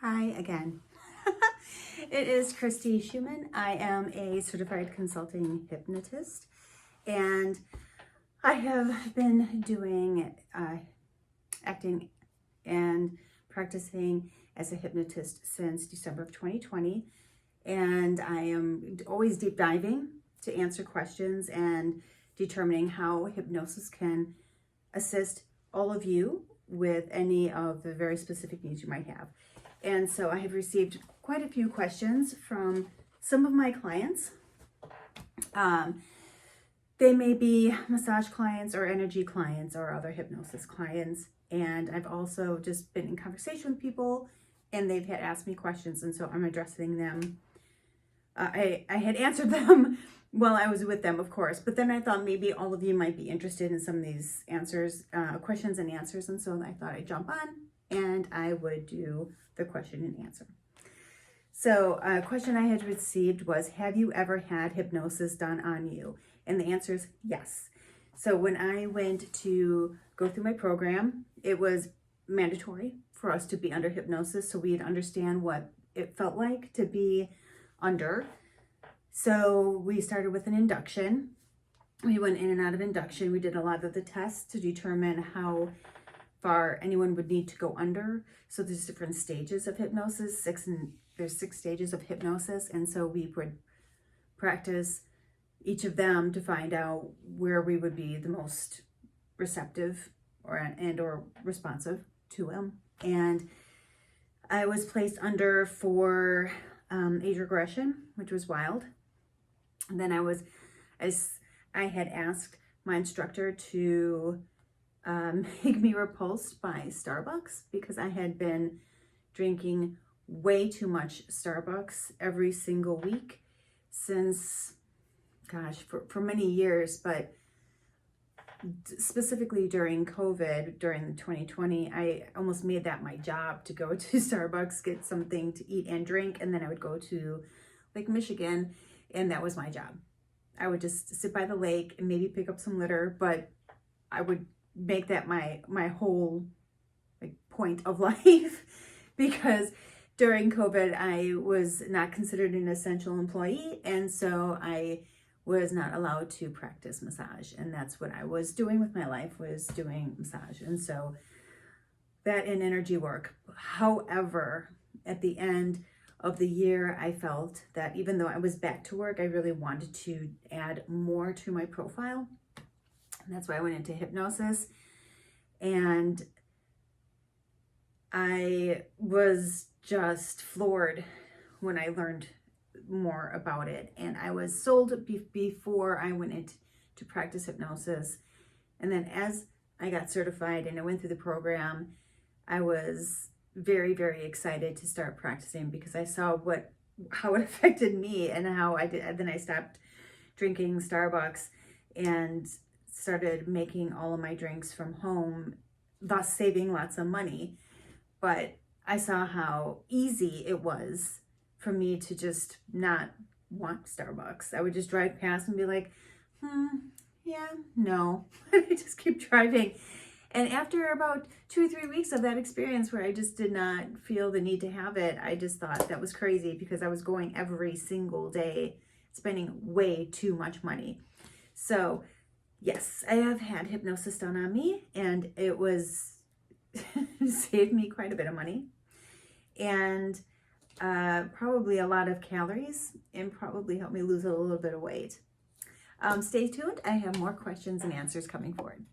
Hi again. It is Christy Schumann. I am a certified consulting hypnotist, and I have been doing acting and practicing as a hypnotist since December of 2020. And I am always deep diving to answer questions and determining how hypnosis can assist all of you with any of the very specific needs you might have. And so I have received quite a few questions from some of my clients. They may be massage clients or energy clients or other hypnosis clients. And I've also just been in conversation with people and they've had asked me questions. And so I'm addressing them. I had answered them while I was with them, of course, but then I thought maybe all of you might be interested in some of these answers, questions and answers. And so I thought I'd jump on and I would do the question and answer. So a question I had received was, have you ever had hypnosis done on you? And the answer is yes. So when I went to go through my program, it was mandatory for us to be under hypnosis so we'd understand what it felt like to be under. So we started with an induction. We went in and out of induction. We did a lot of the tests to determine how far anyone would need to go under. So there's different stages of hypnosis, there's 6 stages of hypnosis. And so we would practice each of them to find out where we would be the most receptive or responsive to them. And I was placed under for age regression, which was wild. And then I had asked my instructor to make me repulsed by Starbucks because I had been drinking way too much Starbucks every single week since, for many years, but specifically during COVID, during 2020, I almost made that my job to go to Starbucks, get something to eat and drink, and then I would go to Lake Michigan, and that was my job. I would just sit by the lake and maybe pick up some litter, but I would make that my whole point of life because during COVID, I was not considered an essential employee, and so I was not allowed to practice massage, and that's what I was doing with my life, was doing massage, and so that and energy work. However, at the end of the year, I felt that even though I was back to work, I really wanted to add more to my profile, and that's why I went into hypnosis. And I was just floored when I learned more about it. And I was sold before I went into to practice hypnosis. And then as I got certified and I went through the program, I was very, very excited to start practicing because I saw how it affected me and how I did. Then I stopped drinking Starbucks and started making all of my drinks from home, thus saving lots of money. But I saw how easy it was for me to just not want Starbucks. I would just drive past and be like, yeah, no. I just keep driving. And after about 2 or 3 weeks of that experience where I just did not feel the need to have it, I just thought that was crazy because I was going every single day, spending way too much money. So yes, I have had hypnosis done on me, and it was saved me quite a bit of money and probably a lot of calories, and probably helped me lose a little bit of weight. Stay tuned. I have more questions and answers coming forward.